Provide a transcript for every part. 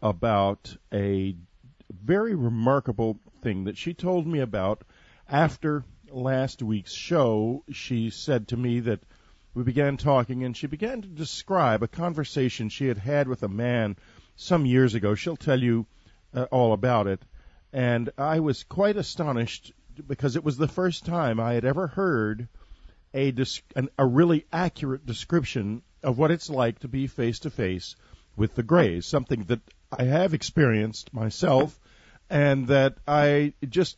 about a very remarkable thing that she told me about after last week's show. She said to me that we began talking, and she began to describe a conversation she had had with a man some years ago. She'll tell you all about it. And I was quite astonished because it was the first time I had ever heard a really accurate description of what it's like to be face-to-face with the Greys, something that I have experienced myself and that I just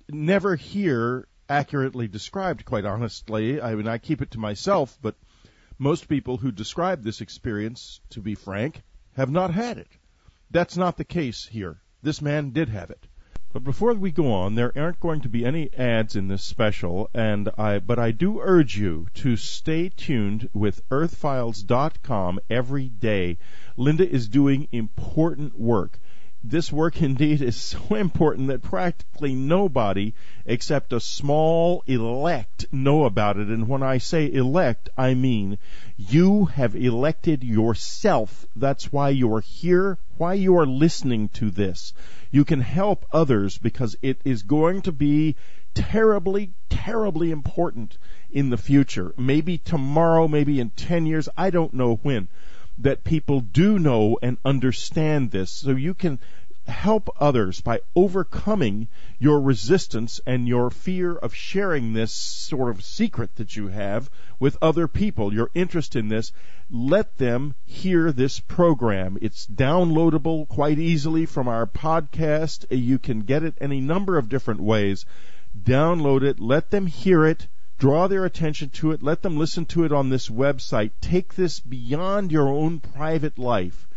never hear accurately described, quite honestly. I mean, I keep it to myself, but most people who describe this experience, to be frank, have not had it. That's not the case here. This man did have it. But before we go on, there aren't going to be any ads in this special, but I do urge you to stay tuned with earthfiles.com every day. Linda is doing important work. This work indeed is so important that practically nobody except a small elect know about it. And when I say elect, I mean you have elected yourself. That's why you're here, why you are listening to this. You can help others because it is going to be terribly, terribly important in the future. Maybe tomorrow, maybe in 10 years, I don't know when, that people do know and understand this. So you can help others by overcoming your resistance and your fear of sharing this sort of secret that you have with other people. Your interest in this, let them hear this program. It's downloadable quite easily from our podcast. You can get it any number of different ways. Download it, let them hear it, draw their attention to it, let them listen to it on this website. Take this beyond your own private life.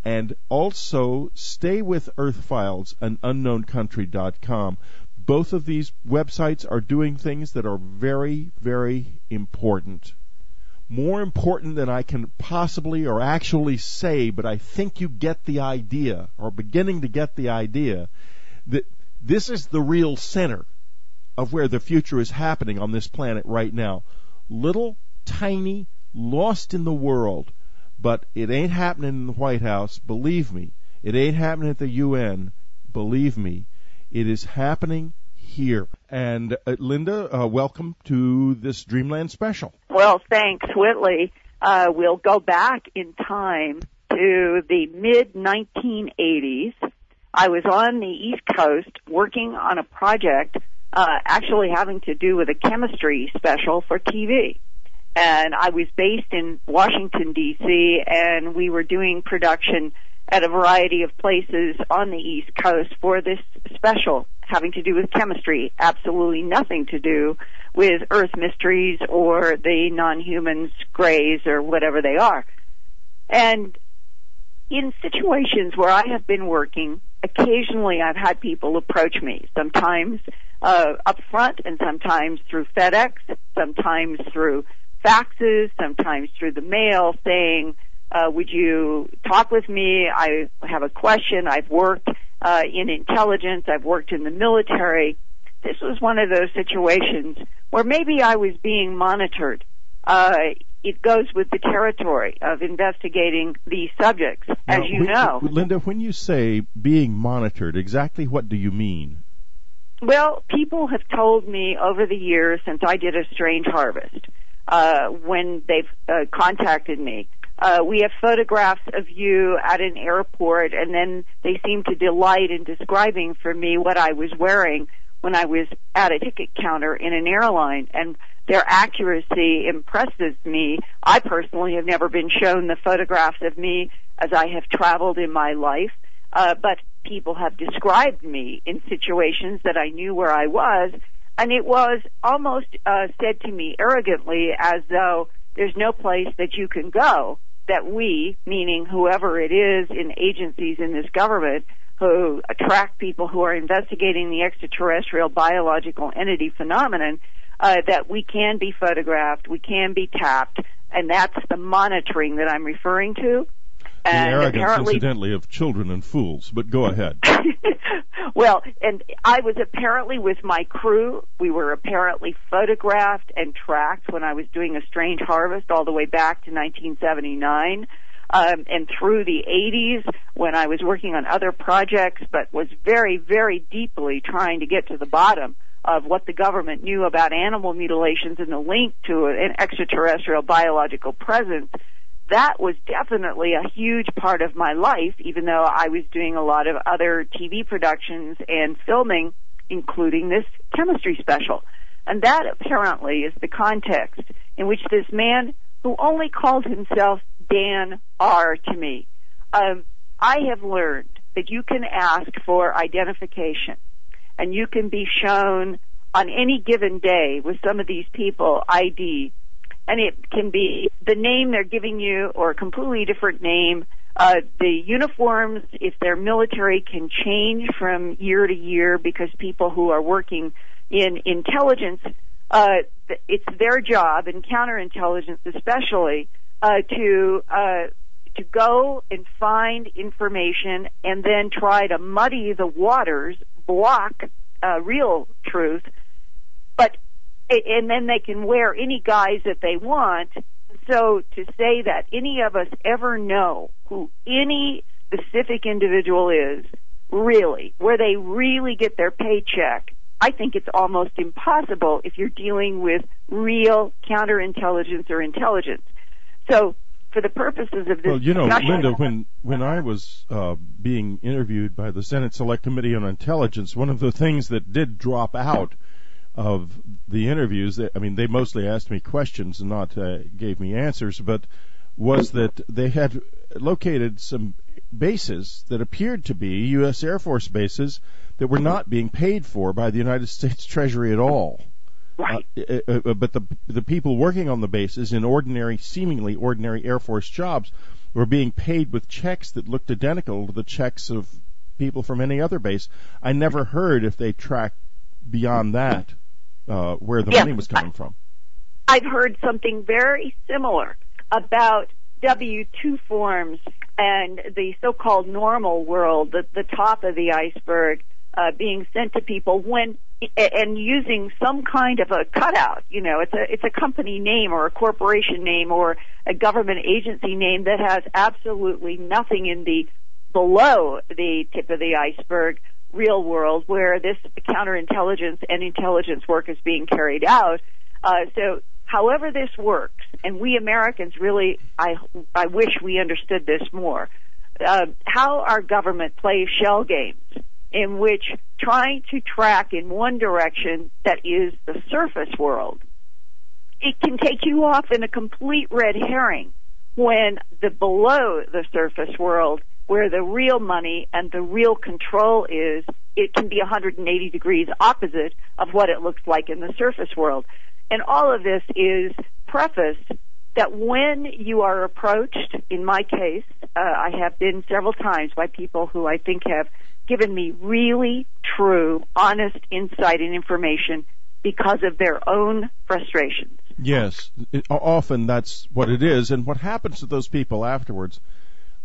And also stay with Earth Files and UnknownCountry.com. Both of these websites are doing things that are very, very important. More important than I can possibly or actually say, but I think you get the idea, or beginning to get the idea, that this is the real center of where the future is happening on this planet right now. Little, tiny, lost in the world. But it ain't happening in the White House, believe me. It ain't happening at the UN, believe me. It is happening here. And Linda, welcome to this Dreamland special. Well, thanks, Whitley. We'll go back in time to the mid-1980s. I was on the East Coast working on a project actually having to do with a chemistry special for TV. And I was based in Washington, D.C., and we were doing production at a variety of places on the East Coast for this special having to do with chemistry, absolutely nothing to do with Earth mysteries or the non-humans, Greys, or whatever they are. And in situations where I have been working, occasionally I've had people approach me, sometimes up front and sometimes through FedEx, sometimes through faxes, sometimes through the mail, saying, would you talk with me? I have a question. I've worked in intelligence. I've worked in the military. This was one of those situations where maybe I was being monitored. It goes with the territory of investigating these subjects, as you know. Linda, when you say being monitored, exactly what do you mean? Well, people have told me over the years since I did A Strange Harvest, when they've contacted me. We have photographs of you at an airport, and then they seem to delight in describing for me what I was wearing when I was at a ticket counter in an airline, and their accuracy impresses me. I personally have never been shown the photographs of me as I have traveled in my life, but people have described me in situations that I knew where I was, and it was almost said to me arrogantly as though there's no place that you can go that we, meaning whoever it is in agencies in this government who attract people who are investigating the extraterrestrial biological entity phenomenon, that we can be photographed, we can be tapped, and that's the monitoring that I'm referring to. And the arrogance, incidentally, of children and fools, but go ahead. Well, and I was apparently with my crew. We were apparently photographed and tracked when I was doing A Strange Harvest all the way back to 1979. and through the 80s when I was working on other projects, but was very, very deeply trying to get to the bottom of what the government knew about animal mutilations and the link to an extraterrestrial biological presence. That was definitely a huge part of my life, even though I was doing a lot of other TV productions and filming, including this chemistry special. And that apparently is the context in which this man, who only called himself Dan R. to me, I have learned that you can ask for identification, and you can be shown on any given day with some of these people ID, and it can be the name they're giving you or a completely different name. The uniforms, if they're military, can change from year to year because people who are working in intelligence, it's their job, in counterintelligence especially, to go and find information and then try to muddy the waters, block real truth, and then they can wear any guise that they want. So to say that any of us ever know who any specific individual is, really, where they really get their paycheck, I think it's almost impossible if you're dealing with real counterintelligence or intelligence. So for the purposes of this discussion, Linda, when I was being interviewed by the Senate Select Committee on Intelligence, one of the things that did drop out of the interviews, they mostly asked me questions and not gave me answers, but was that they had located some bases that appeared to be U.S. Air Force bases that were not being paid for by the United States Treasury at all. Right. But the people working on the bases in seemingly ordinary Air Force jobs were being paid with checks that looked identical to the checks of people from any other base. I never heard if they tracked beyond that where the money was coming from. I've heard something very similar about W-2 forms and the so-called normal world, the top of the iceberg, being sent to people and using some kind of a cutout. It's a company name or a corporation name or a government agency name that has absolutely nothing in the below the tip of the iceberg real world where this counterintelligence and intelligence work is being carried out. So however this works, and we Americans really, I wish we understood this more, how our government plays shell games in which trying to track in one direction that is the surface world, it can take you off in a complete red herring when the below the surface world, where the real money and the real control is, it can be 180 degrees opposite of what it looks like in the surface world. And all of this is prefaced that when you are approached, in my case, I have been several times by people who I think have given me really true, honest insight and information because of their own frustrations. Yes, often that's what it is, and what happens to those people afterwards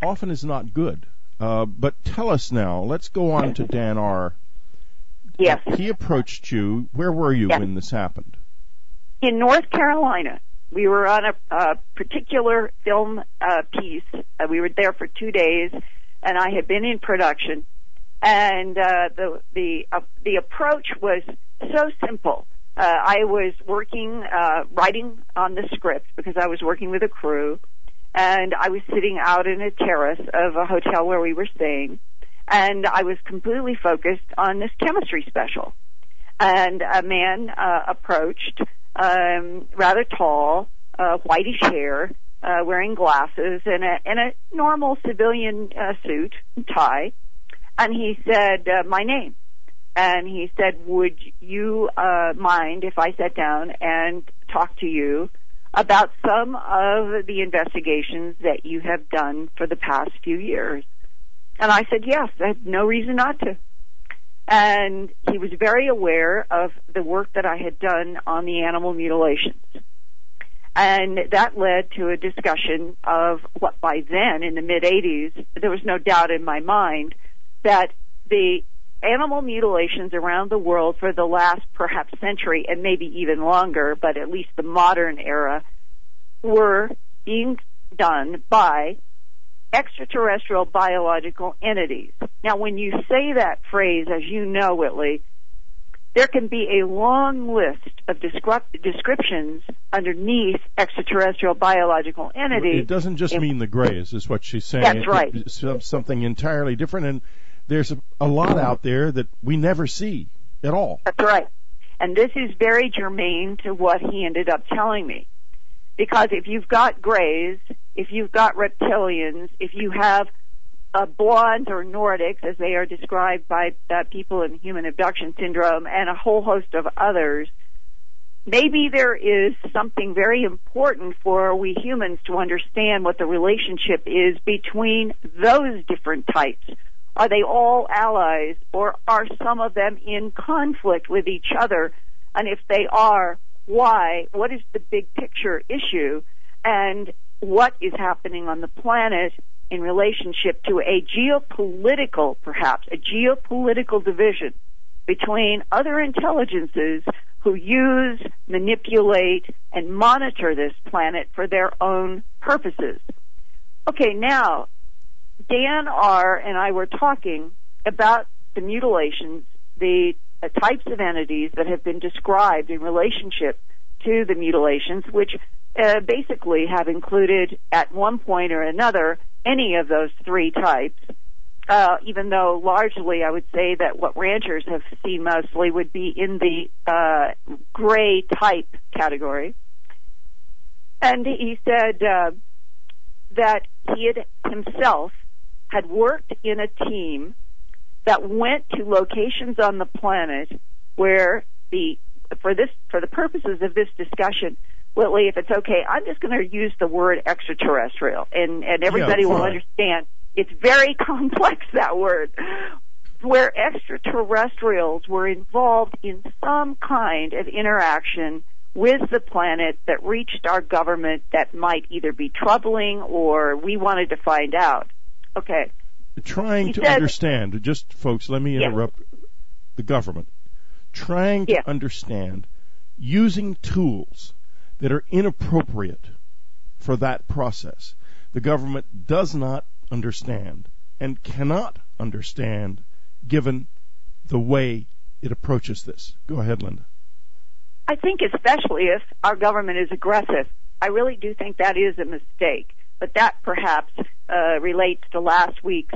often is not good. But tell us now, let's go on to Dan R. Yes. He approached you. Where were you when this happened? In North Carolina. We were on a particular film piece. We were there for 2 days, and I had been in production. And the approach was so simple. I was working, writing on the script because I was working with a crew, and I was sitting out in a terrace of a hotel where we were staying, and I was completely focused on this chemistry special. And a man approached, rather tall, whitish hair, wearing glasses, and a normal civilian suit and tie. And he said, my name. And he said, would you mind if I sat down and talked to you about some of the investigations that you have done for the past few years? And I said, yes, I had no reason not to. And he was very aware of the work that I had done on the animal mutilations. And that led to a discussion of what by then, in the mid-'80s, there was no doubt in my mind that the animal mutilations around the world for the last perhaps century and maybe even longer, but at least the modern era, were being done by extraterrestrial biological entities. Now, when you say that phrase, as you know, Whitley, there can be a long list of descriptions underneath extraterrestrial biological entities. It doesn't just mean the grays, is what she's saying. That's right. It's something entirely different, and there's a lot out there that we never see at all. That's right. And this is very germane to what he ended up telling me. Because if you've got grays, if you've got reptilians, if you have blondes or Nordics, as they are described by people in human abduction syndrome, and a whole host of others, maybe there is something very important for we humans to understand what the relationship is between those different types. Are they all allies, or are some of them in conflict with each other? And if they are, why? What is the big picture issue? And what is happening on the planet in relationship to a geopolitical, perhaps, a geopolitical division between other intelligences who use, manipulate, and monitor this planet for their own purposes? Okay, now, Dan R. and I were talking about the mutilations, the types of entities that have been described in relationship to the mutilations, which basically have included, at one point or another, any of those three types, even though largely I would say that what ranchers have seen mostly would be in the gray type category. And he said that he had himself had worked in a team that went to locations on the planet where for the purposes of this discussion, Whitley, if it's okay, I'm just going to use the word extraterrestrial, and everybody will understand. It's very complex, that word, where extraterrestrials were involved in some kind of interaction with the planet that reached our government that might either be troubling or we wanted to find out. Okay. Trying to understand, just folks, let me interrupt the government. Trying to understand using tools that are inappropriate for that process. The government does not understand and cannot understand given the way it approaches this. Go ahead, Linda. I think especially if our government is aggressive. I really do think that is a mistake. But that perhaps relates to last week's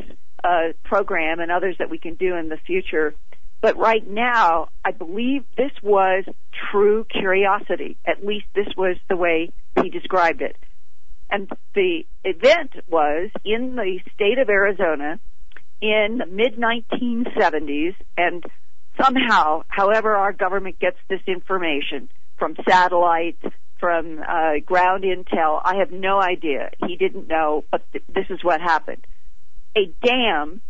program and others that we can do in the future. But right now, I believe this was true curiosity. At least this was the way he described it. And the event was in the state of Arizona in the mid-1970s, and somehow, however our government gets this information, from satellites, from ground intel, I have no idea. He didn't know, but this is what happened. A dam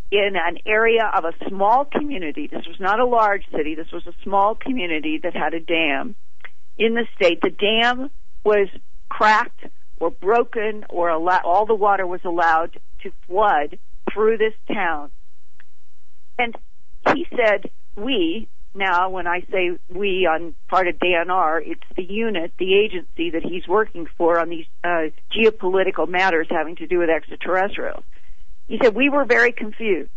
in an area of a small community, this was not a large city, this was a small community that had a dam in the state. The dam was cracked or broken, or all the water was allowed to flood through this town. And he said, now when I say we on part of DNR, it's the unit, the agency that he's working for on these geopolitical matters having to do with extraterrestrials. He said, we were very confused.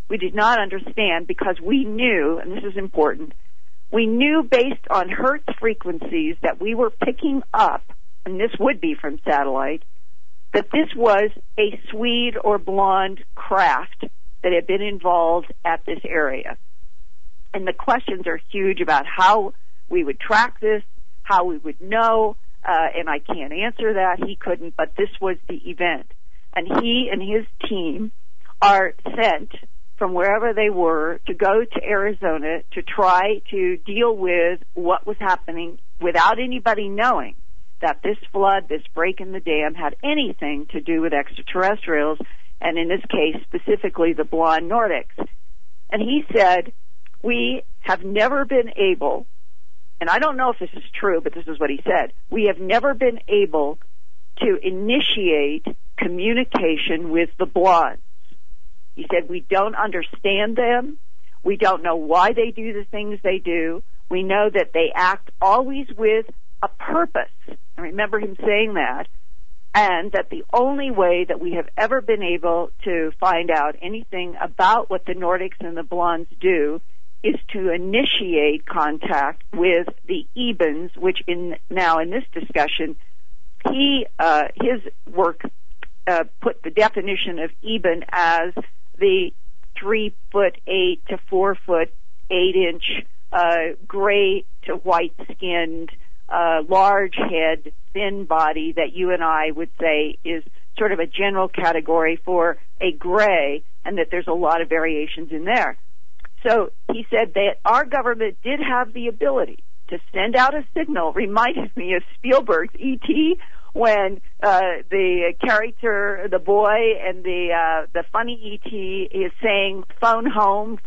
We did not understand because we knew, and this is important, we knew based on Hertz frequencies that we were picking up, and this would be from satellite, that this was a Swede or blonde craft that had been involved at this area. And the questions are huge about how we would track this, how we would know, and I can't answer that. He couldn't, but this was the event. And he and his team are sent from wherever they were to go to Arizona to try to deal with what was happening without anybody knowing that this flood, this break in the dam, had anything to do with extraterrestrials, and in this case, specifically the blonde Nordics. And he said, we have never been able, and I don't know if this is true, but this is what he said, we have never been able to initiate communication with the blondes. He said, we don't understand them. We don't know why they do the things they do. We know that they act always with a purpose. I remember him saying that. and that the only way that we have ever been able to find out anything about what the Nordics and the Blondes do is to initiate contact with the Ebens, which now in this discussion, his work put the definition of Eben as the 3'8" to 4'8" gray to white skinned, large head, thin body that you and I would say is sort of a general category for a gray, and that there's a lot of variations in there. So he said that our government did have the ability to send out a signal. Reminded me of Spielberg's E.T. when the character, the boy, and the funny E.T. is saying, phone home,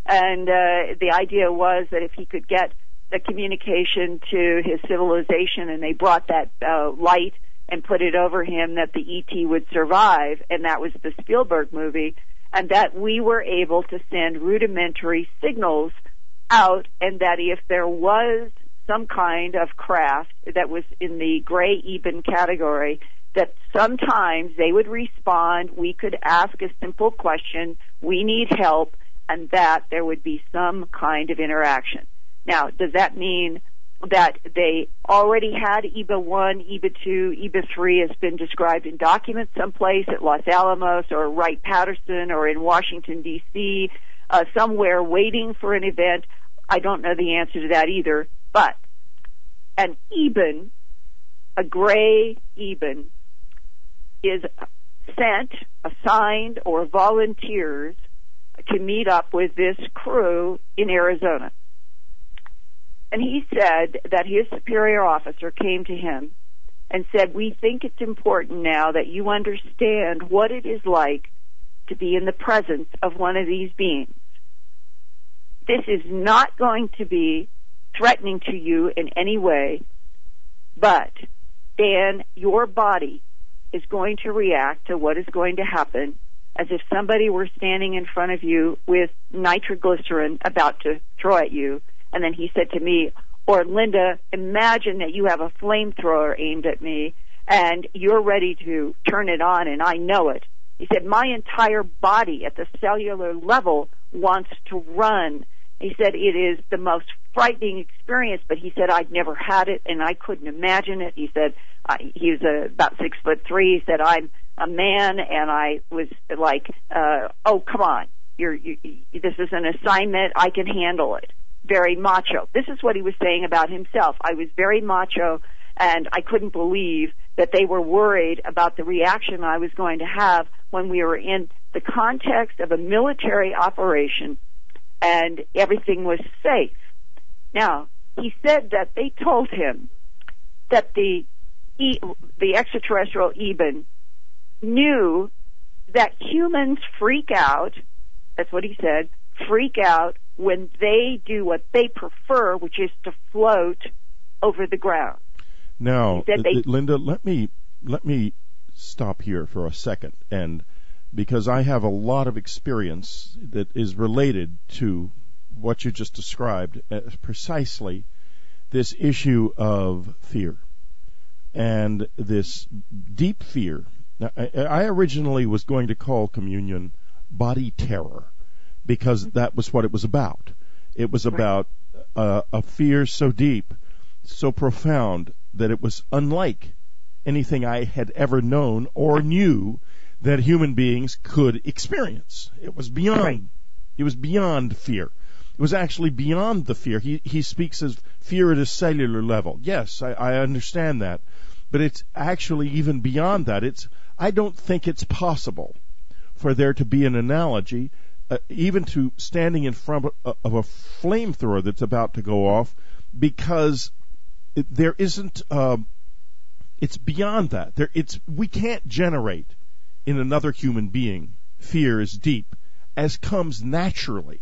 and the idea was that if he could get the communication to his civilization and they brought that light and put it over him, that the E.T. would survive, and that was the Spielberg movie, and that we were able to send rudimentary signals out, and that if there was some kind of craft that was in the gray Eben category, that sometimes they would respond, we could ask a simple question, we need help, and that there would be some kind of interaction. Now, does that mean that they already had EBA 1, EBA 2, EBA 3 has been described in documents someplace at Los Alamos or Wright-Patterson or in Washington, D.C., somewhere waiting for an event? I don't know the answer to that either. But an Eben, a gray Eben, is sent, assigned, or volunteers to meet up with this crew in Arizona. And he said that his superior officer came to him and said, we think it's important now that you understand what it is like to be in the presence of one of these beings. This is not going to be threatening to you in any way, but, Dan, your body is going to react to what is going to happen as if somebody were standing in front of you with nitroglycerin about to throw at you. And then he said to me, or Linda, imagine that you have a flamethrower aimed at me and you're ready to turn it on and I know it. He said, my entire body at the cellular level wants to run. He said, it is the most frightening experience, but he said, I'd never had it and I couldn't imagine it. He said, he was about 6'3". He said, I'm a man, and I was like, oh, come on. This is an assignment. I can handle it. Very macho. This is what he was saying about himself. I was very macho, and I couldn't believe that they were worried about the reaction I was going to have when we were in the context of a military operation and everything was safe. Now, he said that they told him that the extraterrestrial Eben knew that humans freak out, that's what he said, freak out when they do what they prefer, which is to float over the ground. Now, Linda, let me stop here for a second, and because I have a lot of experience that is related to what you just described, precisely this issue of fear and this deep fear. Now, I originally was going to call communion body terror, because that was what it was about. It was about a fear so deep, so profound, that it was unlike anything I had ever known or knew that human beings could experience. It was beyond. Right. It was beyond fear. It was actually beyond the fear. He speaks of fear at a cellular level. Yes, I understand that, but it's actually even beyond that. I don't think it's possible for there to be an analogy, even to standing in front of a flamethrower that's about to go off, because there isn't. It's beyond that. We can't generate in another human being fear as deep as comes naturally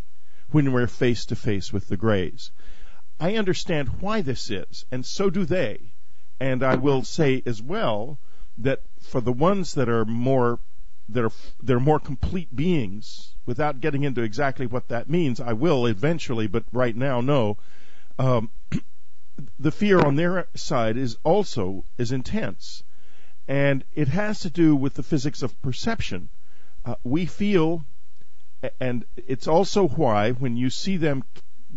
when we're face to face with the Greys. I understand why this is, and so do they. And I will say as well that for the ones that are more complete beings, without getting into exactly what that means, I will eventually, but right now, no. The fear on their side is also as intense. And it has to do with the physics of perception. We feel, and it's also why when you see them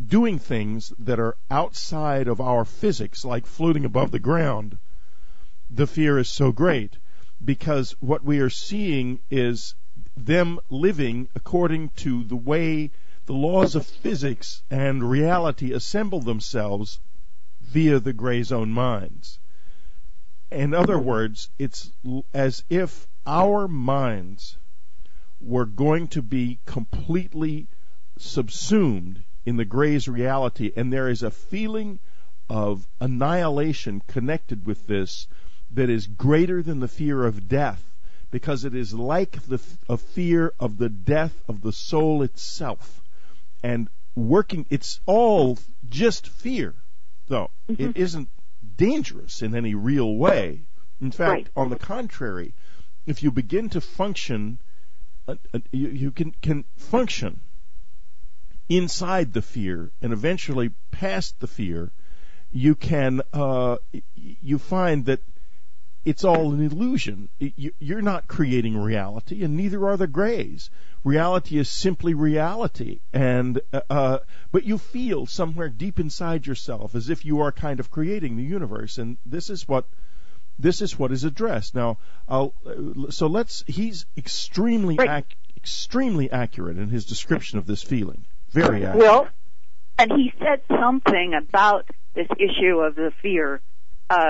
doing things that are outside of our physics, like floating above the ground, the fear is so great, because what we are seeing is them living according to the way the laws of physics and reality assemble themselves via the gray zone minds. In other words, it's as if our minds were going to be completely subsumed in the gray's reality, and there is a feeling of annihilation connected with this that is greater than the fear of death, because it is like a fear of the death of the soul itself. And it's all just fear, though. Mm-hmm. It isn't dangerous in any real way. In fact, on the contrary, if you begin to function, you can function inside the fear and eventually past the fear. You can you find that it's all an illusion. You're not creating reality, and neither are the grays. Reality is simply reality, and but you feel somewhere deep inside yourself as if you are kind of creating the universe, and this is what is addressed. Now, he's extremely accurate in his description of this feeling. Very accurate. Well, and he said something about this issue of the fear,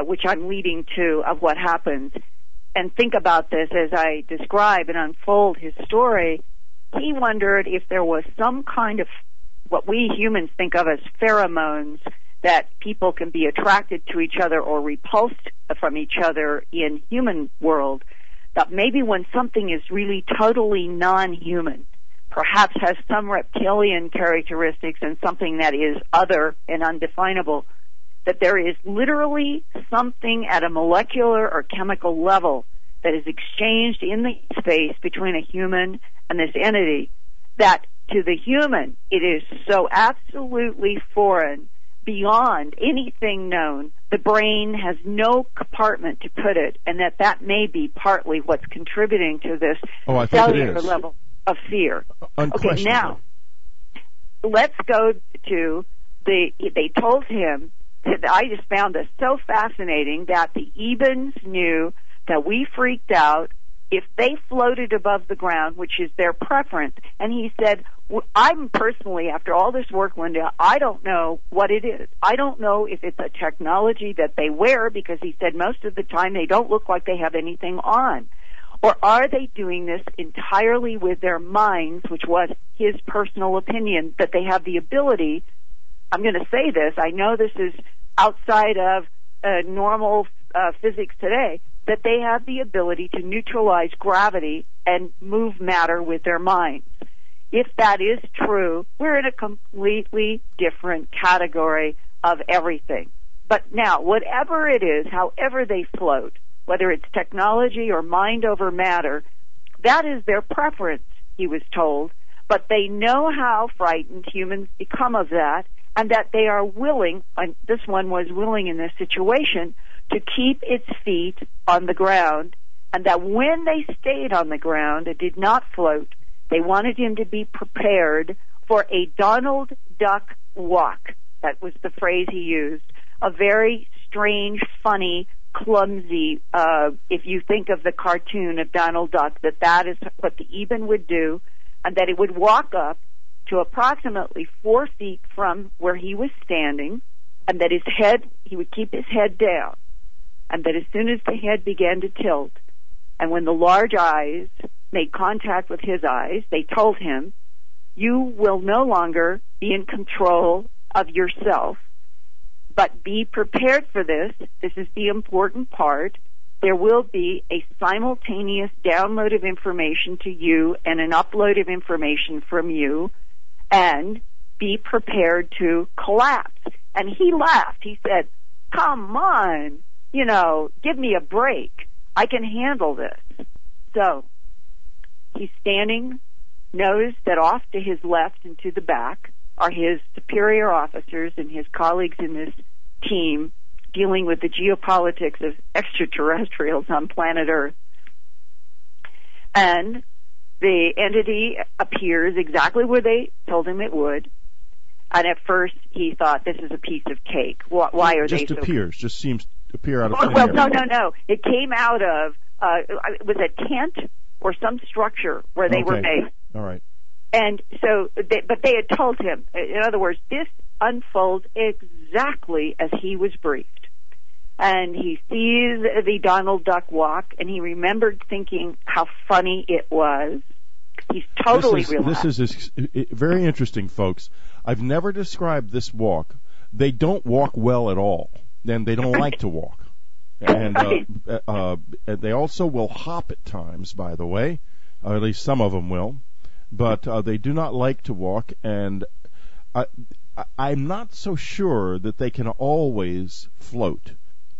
which I'm leading to, of what happens. And think about this as I describe and unfold his story. He wondered if there was some kind of what we humans think of as pheromones that people can be attracted to each other or repulsed from each other in human world. That maybe when something is really totally non-human, perhaps has some reptilian characteristics and something that is other and undefinable, that there is literally something at a molecular or chemical level that is exchanged in the space between a human and this entity, that to the human it is so absolutely foreign, beyond anything known. The brain has no compartment to put it, and that may be partly what's contributing to this cellular level of fear. Okay, now let's go to they told him, I just found this so fascinating, that the Ebens knew that we freaked out if they floated above the ground, which is their preference. And he said, I'm personally, after all this work, Linda, I don't know what it is. I don't know if it's a technology that they wear, because he said most of the time they don't look like they have anything on. Or are they doing this entirely with their minds, which was his personal opinion, that they have the ability, I'm going to say this, I know this is outside of normal physics today, that they have the ability to neutralize gravity and move matter with their minds. If that is true, we're in a completely different category of everything. But now, whatever it is, however they float, whether it's technology or mind over matter, that is their preference, he was told. But they know how frightened humans become of that, and that they are willing, and this one was willing in this situation, to keep its feet on the ground, and that when they stayed on the ground and did not float, they wanted him to be prepared for a Donald Duck walk. That was the phrase he used. A very strange, funny, clumsy, if you think of the cartoon of Donald Duck, that is what the Eben would do, and that it would walk up to approximately 4 feet from where he was standing, and that he would keep his head down, and that as soon as the head began to tilt, and when the large eyes made contact with his eyes, they told him, you will no longer be in control of yourself, but be prepared for this. This is the important part. There will be a simultaneous download of information to you and an upload of information from you, and be prepared to collapse. And he laughed. He said, come on, give me a break. I can handle this. So he's standing, knows that off to his left and to the back are his superior officers and his colleagues in this team dealing with the geopolitics of extraterrestrials on planet Earth. And the entity appears exactly where they told him it would. And at first he thought, this is a piece of cake. Why are they so... Just appears, just seems to appear out of thin Well, air. no. It came out of, it was a tent or some structure where they were made. All right. And so, but they had told him, in other words, this unfolds exactly as he was briefed. And he sees the Donald Duck walk, and he remembered thinking how funny it was. He's totally relaxed. This is very interesting, folks. I've never described this walk. They don't walk well at all, and they don't like to walk. And they also will hop at times, by the way. At least some of them will. But they do not like to walk, and I'm not so sure that they can always float.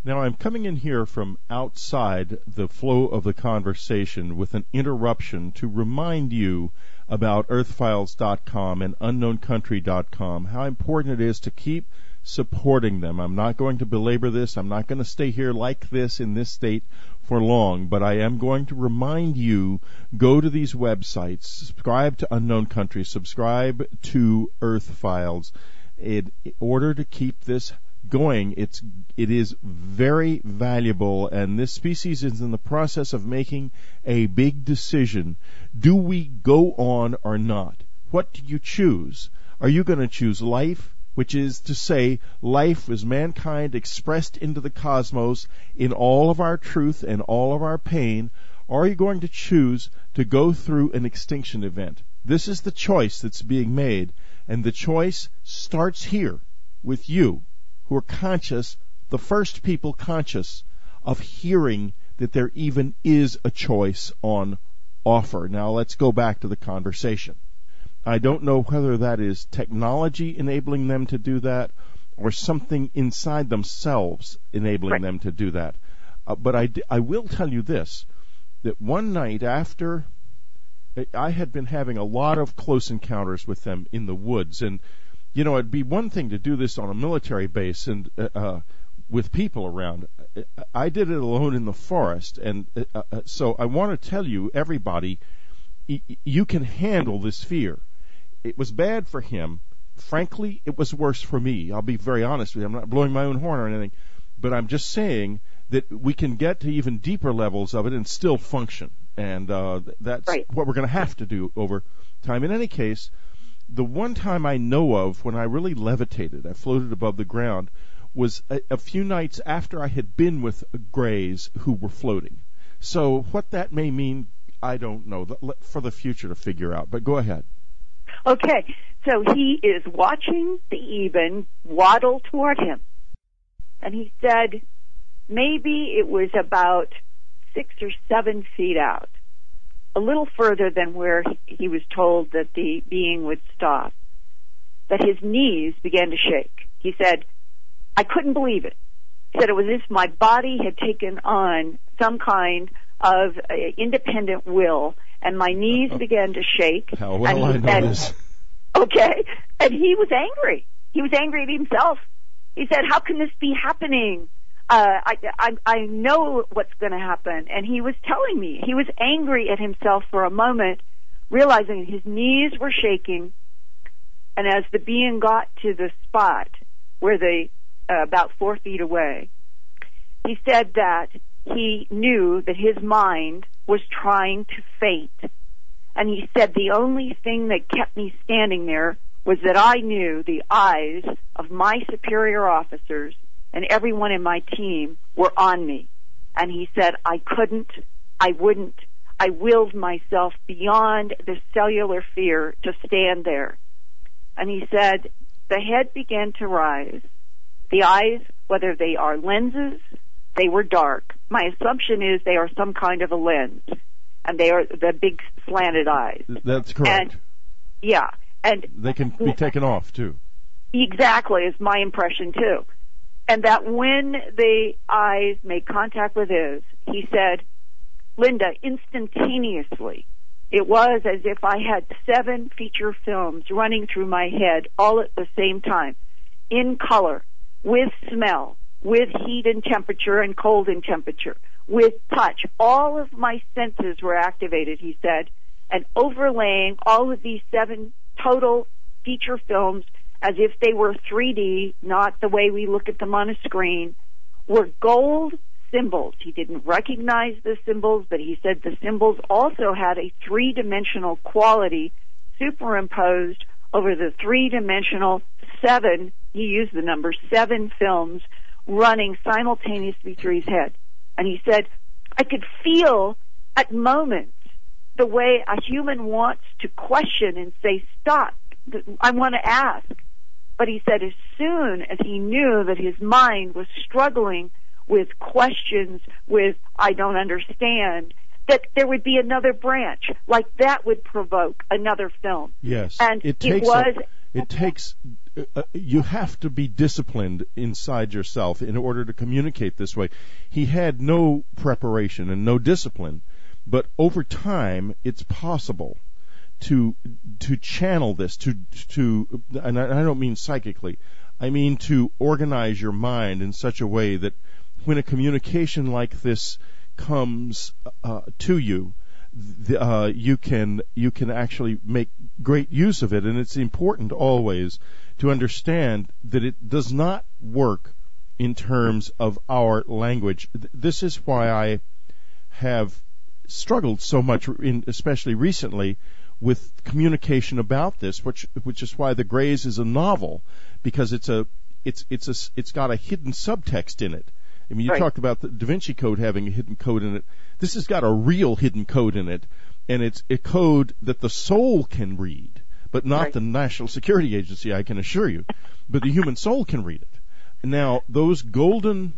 Now, I'm coming in here from outside the flow of the conversation with an interruption to remind you about earthfiles.com and unknowncountry.com, how important it is to keep supporting them. I'm not going to belabor this. I'm not going to stay here like this in this state for long, but I am going to remind you, go to these websites, subscribe to Unknown Country, subscribe to Earth Files, in order to keep this going. It is very valuable, and this species is in the process of making a big decision. Do we go on or not? What do you choose? Are you going to choose life, which is to say life as mankind expressed into the cosmos in all of our truth and all of our pain, or are you going to choose to go through an extinction event? This is the choice that's being made, and the choice starts here with you, who are conscious, the first people conscious of hearing that there even is a choice on offer. Now let's go back to the conversation. I don't know whether that is technology enabling them to do that or something inside themselves enabling them to do that. But I will tell you this, that one night after I had been having a lot of close encounters with them in the woods, and you know, it'd be one thing to do this on a military base and with people around. I did it alone in the forest, and so I want to tell you, everybody, you can handle this fear. It was bad for him. Frankly, it was worse for me. I'll be very honest with you. I'm not blowing my own horn or anything, but I'm just saying that we can get to even deeper levels of it and still function, and that's what we're going to have to do over time. In any case, the one time I know of when I really levitated, I floated above the ground, was a few nights after I had been with grays who were floating. So what that may mean, I don't know, for the future to figure out. But go ahead. Okay, so he is watching the Eben waddle toward him. And he said maybe it was about 6 or 7 feet out, a little further than where he was told that the being would stop, that his knees began to shake. He said, I couldn't believe it. He said it was as if my body had taken on some kind of independent will, and my knees began to shake. How well I know this. Okay, and he was angry. He was angry at himself. He said, how can this be happening? I know what's going to happen. And he was telling me, he was angry at himself for a moment, realizing his knees were shaking. And as the being got to the spot where they, about 4 feet away, he said that he knew that his mind was trying to faint. And he said the only thing that kept me standing there was that I knew the eyes of my superior officers and everyone in my team were on me. And he said, I wouldn't, I willed myself beyond the cellular fear to stand there. And he said, the head began to rise. The eyes, whether they are lenses, they were dark. My assumption is they are some kind of a lens. And they are the big slanted eyes. That's correct. And, yeah. And they can be taken off, too. Exactly, is my impression, too. And that when the eyes made contact with his, he said, Linda, instantaneously, it was as if I had 7 feature films running through my head all at the same time, in color, with smell, with heat and temperature and cold and temperature, with touch. All of my senses were activated, he said, and overlaying all of these 7 total feature films as if they were 3D, not the way we look at them on a screen, were gold symbols. He didn't recognize the symbols, but he said the symbols also had a 3-dimensional quality superimposed over the 3-dimensional 7, he used the number 7 films running simultaneously through his head. And he said, I could feel at moments the way a human wants to question and say, stop, I want to ask. But he said as soon as he knew that his mind was struggling with questions, with I don't understand, that there would be another branch, like that would provoke another film. Yes, and you have to be disciplined inside yourself in order to communicate this way. He had no preparation and no discipline, but over time it's possible to channel this, and I don't mean psychically, I mean to organize your mind in such a way that when a communication like this comes to you, you can actually make great use of it. And it's important always to understand that it does not work in terms of our language. This is why I have struggled so much, especially recently, with communication about this, which is why The Greys is a novel, because it's got a hidden subtext in it. I mean, you talked about the Da Vinci Code having a hidden code in it. This has got a real hidden code in it, and it's a code that the soul can read, but not the National Security Agency, I can assure you. But the human soul can read it. Now, those golden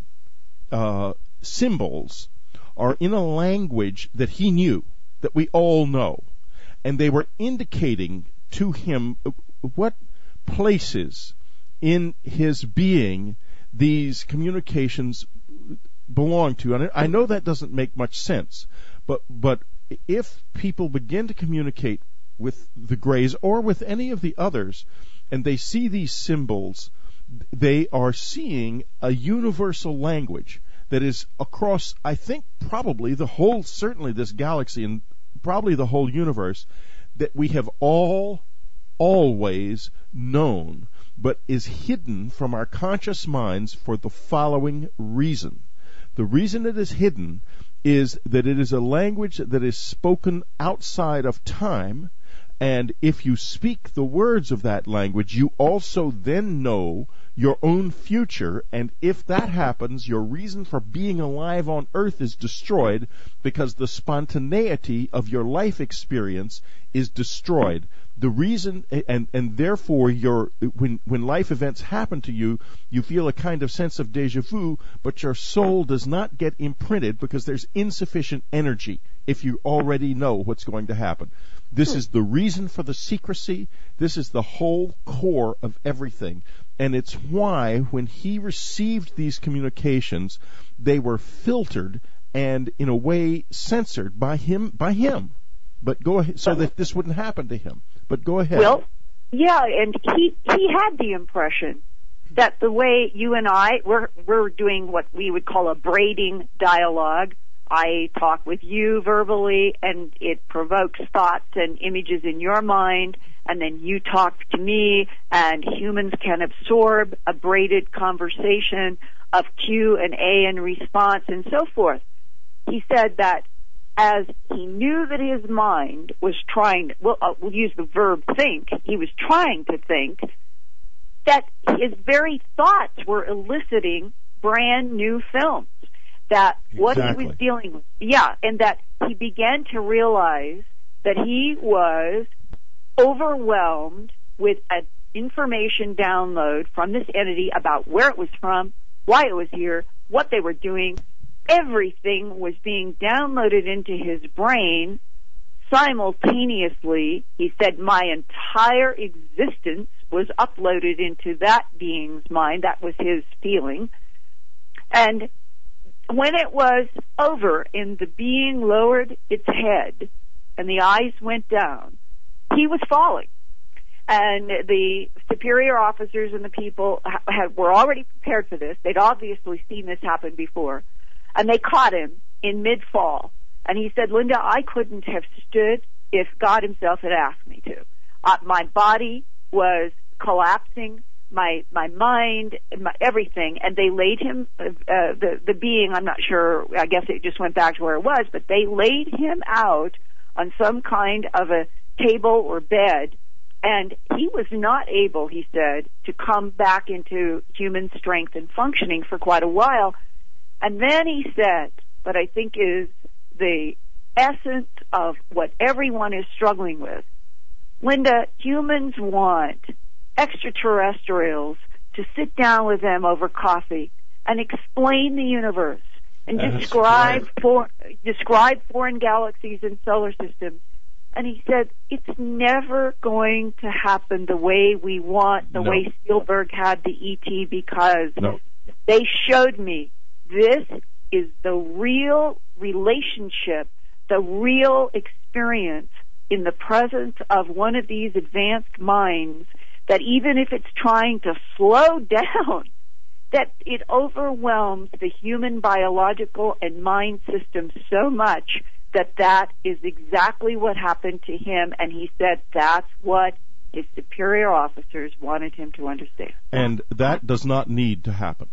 symbols are in a language that he knew, that we all know, and they were indicating to him what places in his being these communications belong to. And I know that doesn't make much sense, but if people begin to communicate with the Greys or with any of the others, and they see these symbols, they are seeing a universal language that is across, I think, probably the whole, certainly this galaxy and probably the whole universe, that we have always known, but is hidden from our conscious minds for the following reason. The reason it is hidden is that it is a language that is spoken outside of time, and if you speak the words of that language, you also then know your own future, and if that happens, your reason for being alive on Earth is destroyed because the spontaneity of your life experience is destroyed. The reason, and therefore, when life events happen to you, you feel a kind of sense of déjà vu, but your soul does not get imprinted because there's insufficient energy if you already know what's going to happen. This is the reason for the secrecy. This is the whole core of everything. And it's why when he received these communications, they were filtered and in a way censored by him. But go ahead, so that this wouldn't happen to him. But go ahead. Well, yeah, and he had the impression that the way you and I, we're doing what we would call a braiding dialogue. I talk with you verbally, and it provokes thoughts and images in your mind, and then you talk to me, and humans can absorb a braided conversation of Q and A and response and so forth. He said that as he knew that his mind was trying, we'll use the verb think, he was trying to think, that his very thoughts were eliciting brand new films. That what he was dealing with, and that he began to realize that he was overwhelmed with an information download from this entity about where it was from, why it was here, what they were doing. Everything was being downloaded into his brain simultaneously. He said, my entire existence was uploaded into that being's mind. That was his feeling. And when it was over and the being lowered its head and the eyes went down, he was falling. And the superior officers and the people were already prepared for this. They'd obviously seen this happen before. And they caught him in mid-fall. And he said, Linda, I couldn't have stood if God himself had asked me to. My body was collapsing, my mind, everything. And they laid him, the being, I'm not sure, I guess it just went back to where it was, but they laid him out on some kind of a table or bed. And he was not able, he said, to come back into human strength and functioning for quite a while. And then he said, but I think is the essence of what everyone is struggling with. Linda, humans want extraterrestrials to sit down with them over coffee and explain the universe and describe foreign galaxies and solar systems. And he said, it's never going to happen the way we want, the way Spielberg had the E.T., because they showed me this is the real relationship, the real experience in the presence of one of these advanced minds, that even if it's trying to slow down, that it overwhelms the human biological and mind system so much that is exactly what happened to him. And he said that's what his superior officers wanted him to understand. And that does not need to happen.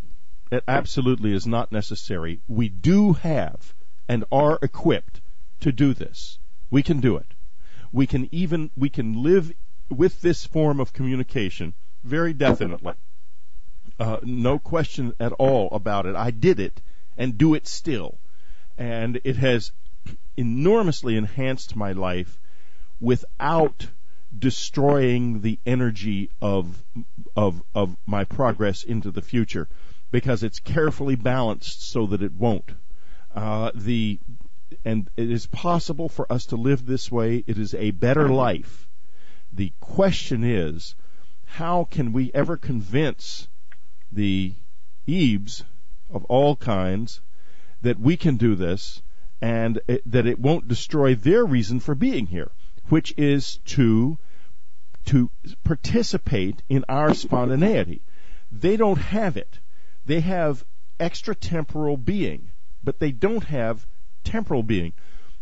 It absolutely is not necessary. We do have and are equipped to do this. We can do it. We can live with this form of communication very definitely. No question at all about it. I did it and do it still. And it has enormously enhanced my life without destroying the energy of my progress into the future, because it's carefully balanced so that it won't. And it is possible for us to live this way. It is a better life. The question is, how can we ever convince the Eves of all kinds that we can do this, and that it won't destroy their reason for being here, which is to participate in our spontaneity. They don't have it. They have extratemporal being, but they don't have temporal being.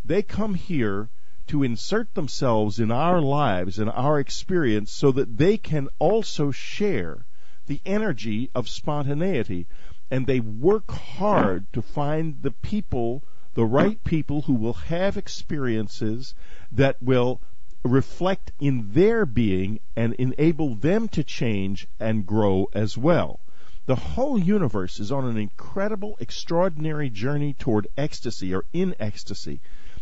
They come here to insert themselves in our lives and our experience so that they can also share the energy of spontaneity. And they work hard to find the people, the right people, who will have experiences that will reflect in their being and enable them to change and grow as well. The whole universe is on an incredible, extraordinary journey toward ecstasy, or in ecstasy.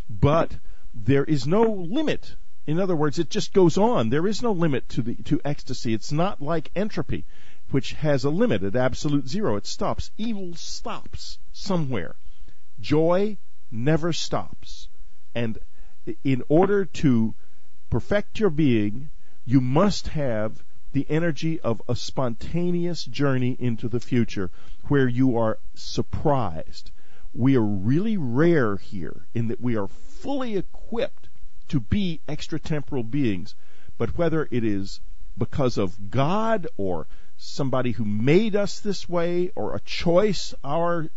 But there is no limit. In other words, it just goes on. There is no limit to ecstasy. It's not like entropy, which has a limit at absolute zero. It stops. Evil stops somewhere. Joy never stops. And in order to perfect your being, you must have the energy of a spontaneous journey into the future where you are surprised. We are really rare here in that we are fully equipped to be extratemporal beings, but whether it is because of God or somebody who made us this way or a choice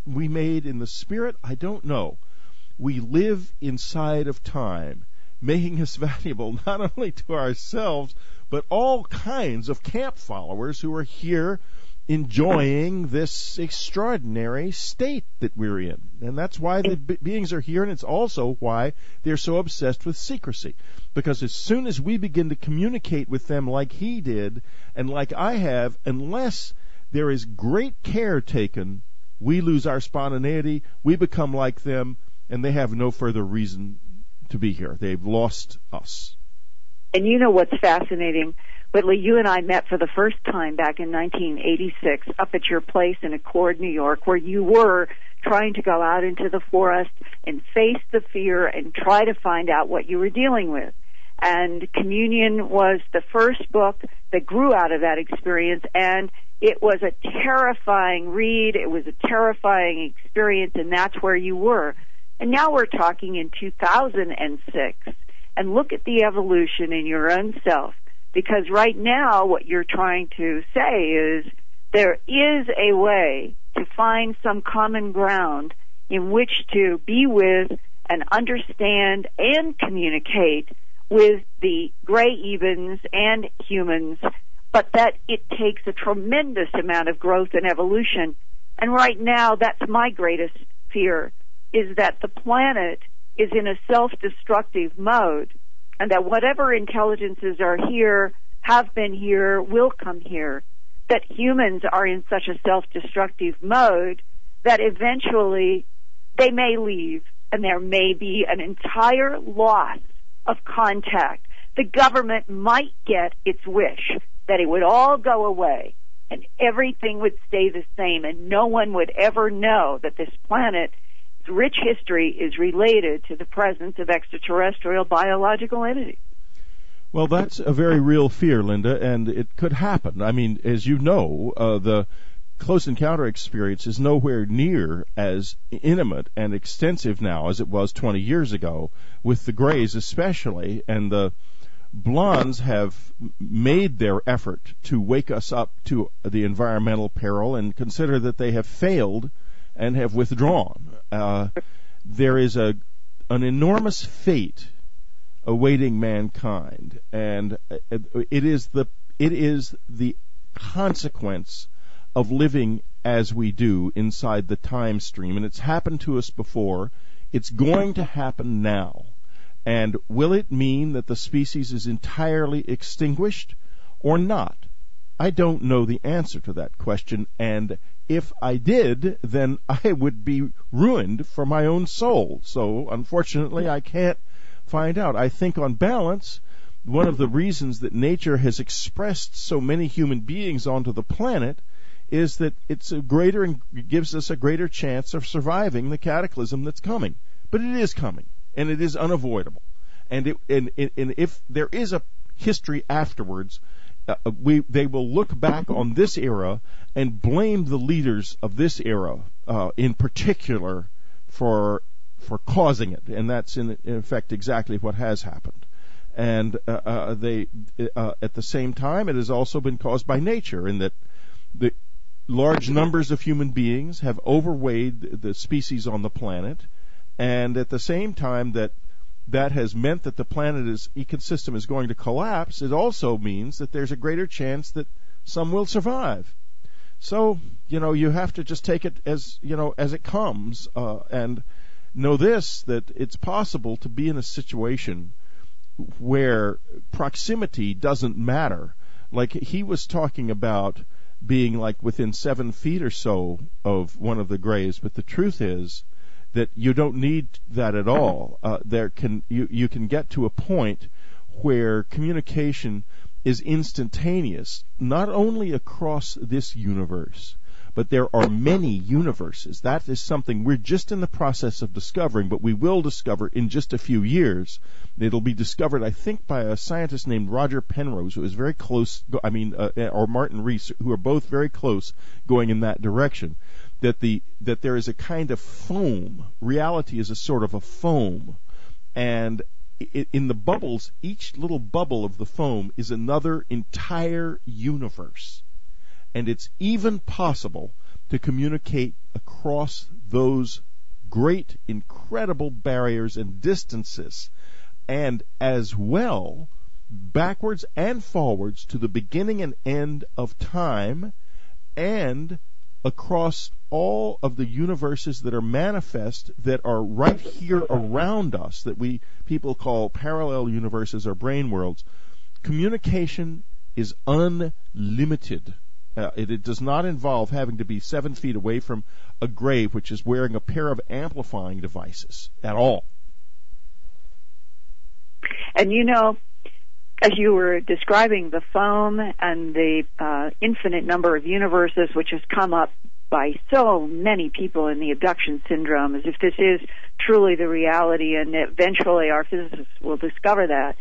we made in the Spirit, I don't know. We live inside of time, making us valuable not only to ourselves, but all kinds of camp followers who are here enjoying this extraordinary state that we're in. And that's why the beings are here, and it's also why they're so obsessed with secrecy. Because as soon as we begin to communicate with them like he did, and like I have, unless there is great care taken, we lose our spontaneity, we become like them, and they have no further reason to be here. They've lost us. And you know what's fascinating? Whitley, you and I met for the first time back in 1986 up at your place in Accord, New York, where you were trying to go out into the forest and face the fear and try to find out what you were dealing with. And Communion was the first book that grew out of that experience, and it was a terrifying read. It was a terrifying experience, and that's where you were. And now we're talking in 2006, and look at the evolution in your own self. Because right now what you're trying to say is there is a way to find some common ground in which to be with and understand and communicate with the gray evens and humans, but that it takes a tremendous amount of growth and evolution. And right now, that's my greatest fear, is that the planet is in a self-destructive mode, and that whatever intelligences are here, have been here, will come here, that humans are in such a self-destructive mode that eventually they may leave, and there may be an entire loss of contact. The government might get its wish that it would all go away and everything would stay the same, and no one would ever know that this planet's rich history is related to the presence of extraterrestrial biological entities. Well, that's a very real fear, Linda, and it could happen. I mean, as you know, the close encounter experience is nowhere near as intimate and extensive now as it was 20 years ago, with the Greys especially, and the Blondes have made their effort to wake us up to the environmental peril and consider that they have failed and have withdrawn. There is an enormous fate awaiting mankind, and it is the consequence of living as we do inside the time stream, and it's happened to us before. It's going to happen now. And will it mean that the species is entirely extinguished or not? I don't know the answer to that question, and if I did, then I would be ruined for my own soul. So, unfortunately, I can't find out. I think on balance, one of the reasons that nature has expressed so many human beings onto the planet is that it's a greater and gives us a greater chance of surviving the cataclysm that's coming. But it is coming, and it is unavoidable. And if there is a history afterwards, they will look back on this era and blame the leaders of this era, in particular, for causing it, and that's in effect exactly what has happened. And at the same time, it has also been caused by nature, in that the large numbers of human beings have overweighed the species on the planet, and at the same time that has meant that the planet's ecosystem is going to collapse, it also means that there's a greater chance that some will survive. So, you have to just take it as it comes, and know this, that it's possible to be in a situation where proximity doesn't matter. Like he was talking about being like within 7 feet or so of one of the Greys, but the truth is that you don't need that at all. You can get to a point where communication is instantaneous, not only across this universe, but there are many universes. That is something we're just in the process of discovering, but we will discover in just a few years. It'll be discovered, I think, by a scientist named Roger Penrose, who is very close, or Martin Rees, who are both very close going in that direction, that there is a kind of foam. Reality is a sort of a foam, and in the bubbles, each little bubble of the foam is another entire universe. And it's even possible to communicate across those great, incredible barriers and distances, and as well backwards and forwards to the beginning and end of time, and across all of the universes that are manifest, that are right here around us, that people call parallel universes or brain worlds. Communication is unlimited. It does not involve having to be 7 feet away from a grave which is wearing a pair of amplifying devices at all. And as you were describing the foam and the infinite number of universes which has come up by so many people in the abduction syndrome, as if this is truly the reality, and eventually our physicists will discover that,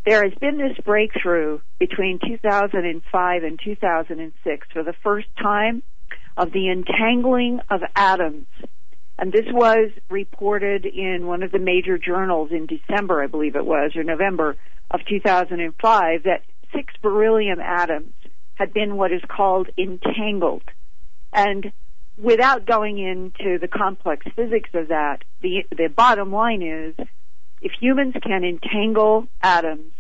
there has been this breakthrough between 2005 and 2006 for the first time of the entangling of atoms. And this was reported in one of the major journals in December, I believe it was, or November of 2005 that 6 beryllium atoms had been what is called entangled. And without going into the complex physics of that, the bottom line is, if humans can entangle atoms,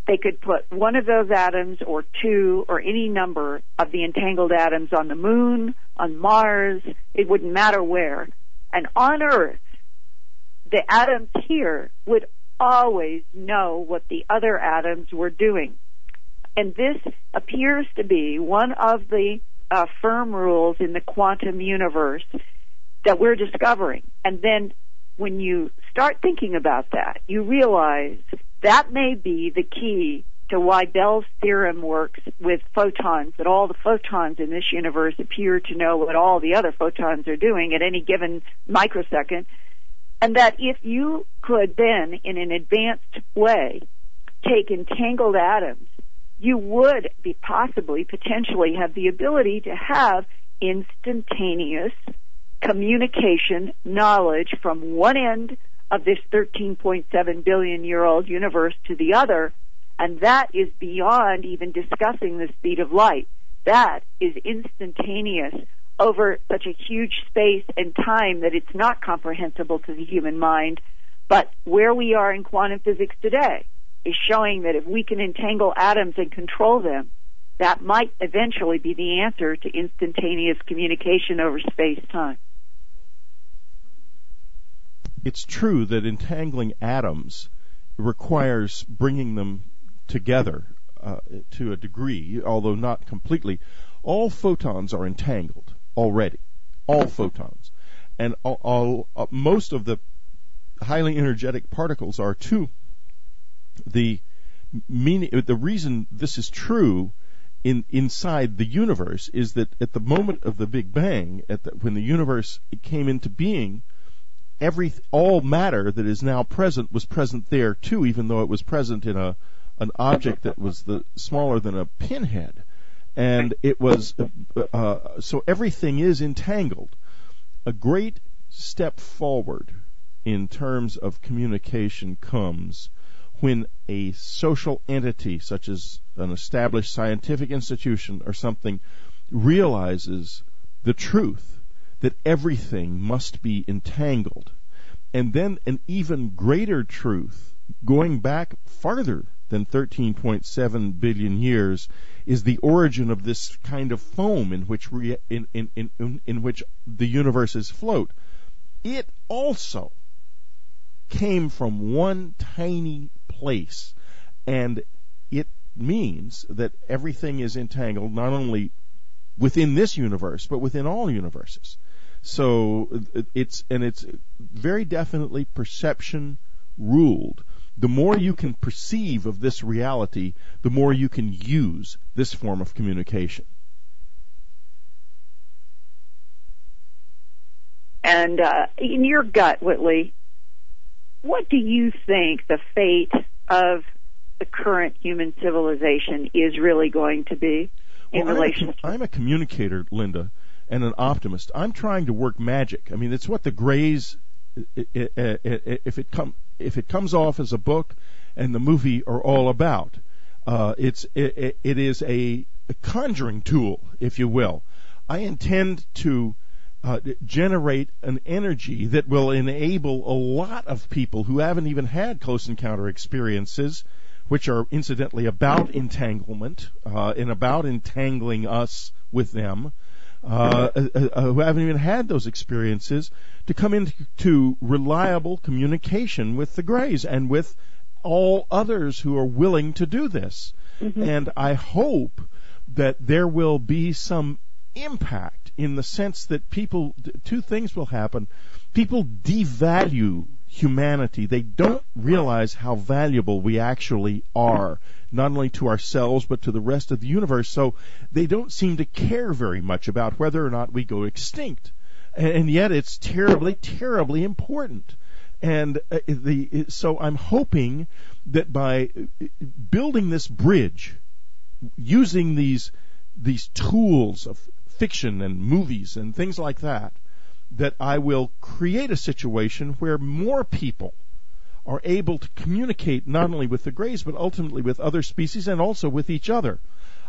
they could put one of those atoms or two or any number of the entangled atoms on the moon, on Mars, it wouldn't matter where. And on Earth, the atoms here would always know what the other atoms were doing. And this appears to be one of the firm rules in the quantum universe that we're discovering. And then when you start thinking about that, you realize that may be the key to why Bell's theorem works with photons, that all the photons in this universe appear to know what all the other photons are doing at any given microsecond, and that if you could then, in an advanced way, take entangled atoms, you would be potentially have the ability to have instantaneous communication knowledge from one end of this 13.7 billion year old universe to the other, and that is beyond even discussing the speed of light. That is instantaneous over such a huge space and time that it's not comprehensible to the human mind. But where we are in quantum physics today is showing that if we can entangle atoms and control them, that might eventually be the answer to instantaneous communication over space-time. It's true that entangling atoms requires bringing them together to a degree, although not completely. All photons are entangled already. All photons. And most of the highly energetic particles are too. The reason this is true inside the universe is that at the moment of the Big Bang, when the universe came into being, all matter that is now present was present there too, even though it was present in an object that was smaller than a pinhead, and it was so everything is entangled. A great step forward in terms of communication comes when a social entity, such as an established scientific institution or something, realizes the truth that everything must be entangled. And then an even greater truth, going back farther than 13.7 billion years, is the origin of this kind of foam in which in which the universes float. It also came from one tiny place, and it means that everything is entangled not only within this universe but within all universes. So it's very definitely perception ruled. The more you can perceive of this reality, the more you can use this form of communication. And in your gut, Whitley, what do you think the fate of the current human civilization is really going to be in relation? I'm a communicator, Linda, and an optimist. I'm trying to work magic. I mean, it's what the Greys, if it comes off as a book and the movie are all about. It is a conjuring tool, if you will. I intend to generate an energy that will enable a lot of people who haven't even had close encounter experiences, which are incidentally about entanglement and about entangling us with them, who haven't even had those experiences, to come into reliable communication with the Greys and with all others who are willing to do this. Mm-hmm. And I hope that there will be some impact in the sense that two things will happen. People devalue humanity. They don't realize how valuable we actually are, not only to ourselves but to the rest of the universe. So they don't seem to care very much about whether or not we go extinct. And yet it's terribly, terribly important. And so I'm hoping that by building this bridge, using these tools of fiction and movies and things like that, that I will create a situation where more people are able to communicate not only with the Greys but ultimately with other species and also with each other.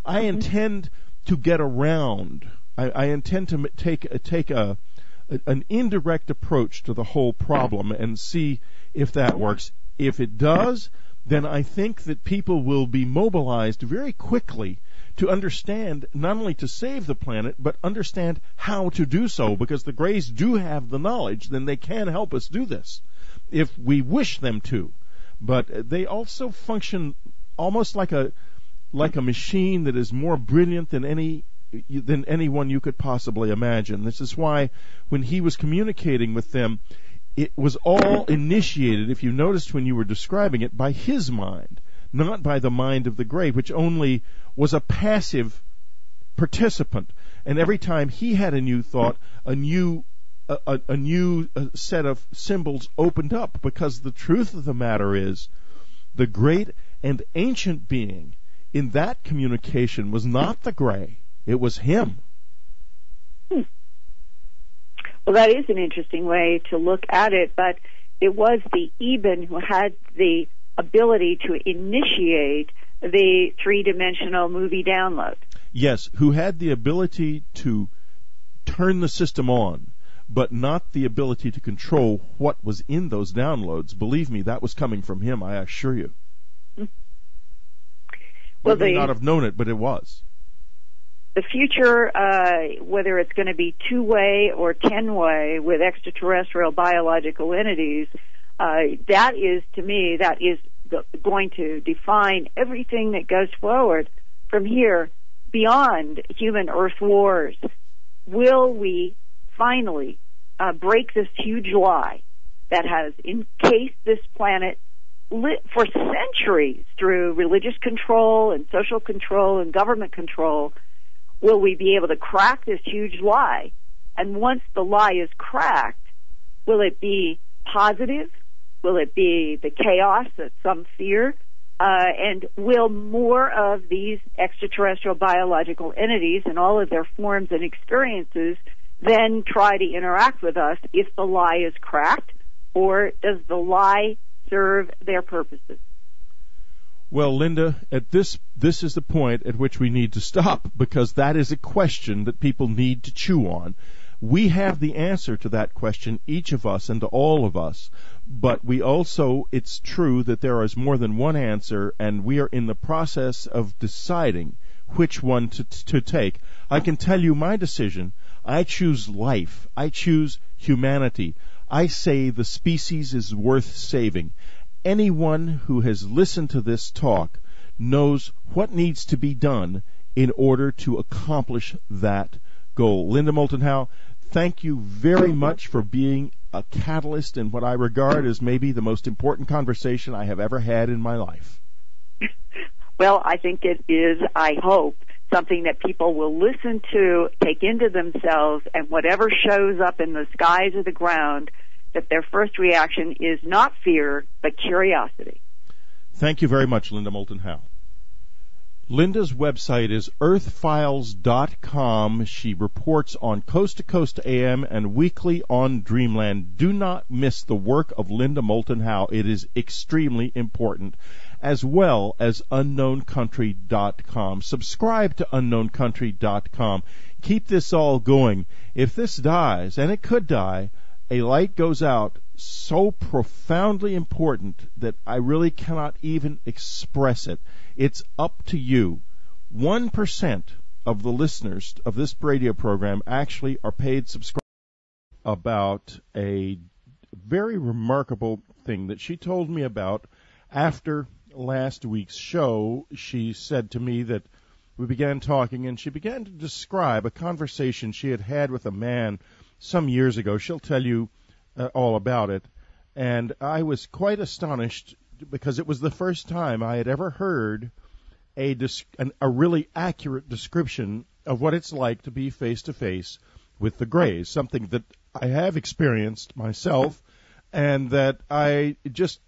I intend to get around. I intend to take an indirect approach to the whole problem and see if that works. If it does, then I think that people will be mobilized very quickly to understand, not only to save the planet, but understand how to do so, because the Greys do have the knowledge, then they can help us do this if we wish them to. But they also function almost like a machine that is more brilliant than anyone you could possibly imagine. This is why when he was communicating with them, it was all initiated, if you noticed when you were describing it, by his mind, not by the mind of the Grey, which only was a passive participant. And every time he had a new thought, a new set of symbols opened up, because the truth of the matter is the great and ancient being in that communication was not the Grey. It was him. Well, that is an interesting way to look at it, but it was the Eben who had the ability to initiate the three-dimensional movie download. Yes, who had the ability to turn the system on, but not the ability to control what was in those downloads. Believe me, that was coming from him, I assure you. Well, we may not have known it, but it was. The future, whether it's going to be two-way or 10-way with extraterrestrial biological entities, that is, to me, going to define everything that goes forward from here beyond human-Earth wars. Will we finally break this huge lie that has encased this planet for centuries through religious control and social control and government control? Will we be able to crack this huge lie? And once the lie is cracked, will it be positive? Will it be the chaos that some fear? And will more of these extraterrestrial biological entities and all of their forms and experiences then try to interact with us if the lie is cracked? Or does the lie serve their purposes? Well, Linda, this is the point at which we need to stop, because that is a question that people need to chew on. We have the answer to that question, each of us and to all of us, but we also, it's true that there is more than one answer, and we are in the process of deciding which one to take. I can tell you my decision. I choose life. I choose humanity. I say the species is worth saving. Anyone who has listened to this talk knows what needs to be done in order to accomplish that goal. Linda Moulton Howe, thank you very much for being a catalyst in what I regard as maybe the most important conversation I have ever had in my life. Well, I think it is, I hope, something that people will listen to, take into themselves, and whatever shows up in the skies or the ground, that their first reaction is not fear, but curiosity. Thank you very much, Linda Moulton Howe. Linda's website is earthfiles.com. She reports on Coast to Coast AM and weekly on Dreamland. Do not miss the work of Linda Moulton Howe. It is extremely important, as well as unknowncountry.com. Subscribe to unknowncountry.com. Keep this all going. If this dies, and it could die, a light goes out so profoundly important that I really cannot even express it. It's up to you. 1% of the listeners of this radio program actually are paid subscribers. About a very remarkable thing that she told me about after last week's show. She said to me that we began talking, and she began to describe a conversation she had had with a man some years ago. She'll tell you all about it. And I was quite astonished, because it was the first time I had ever heard a really accurate description of what it's like to be face-to-face with the Greys, something that I have experienced myself and that I just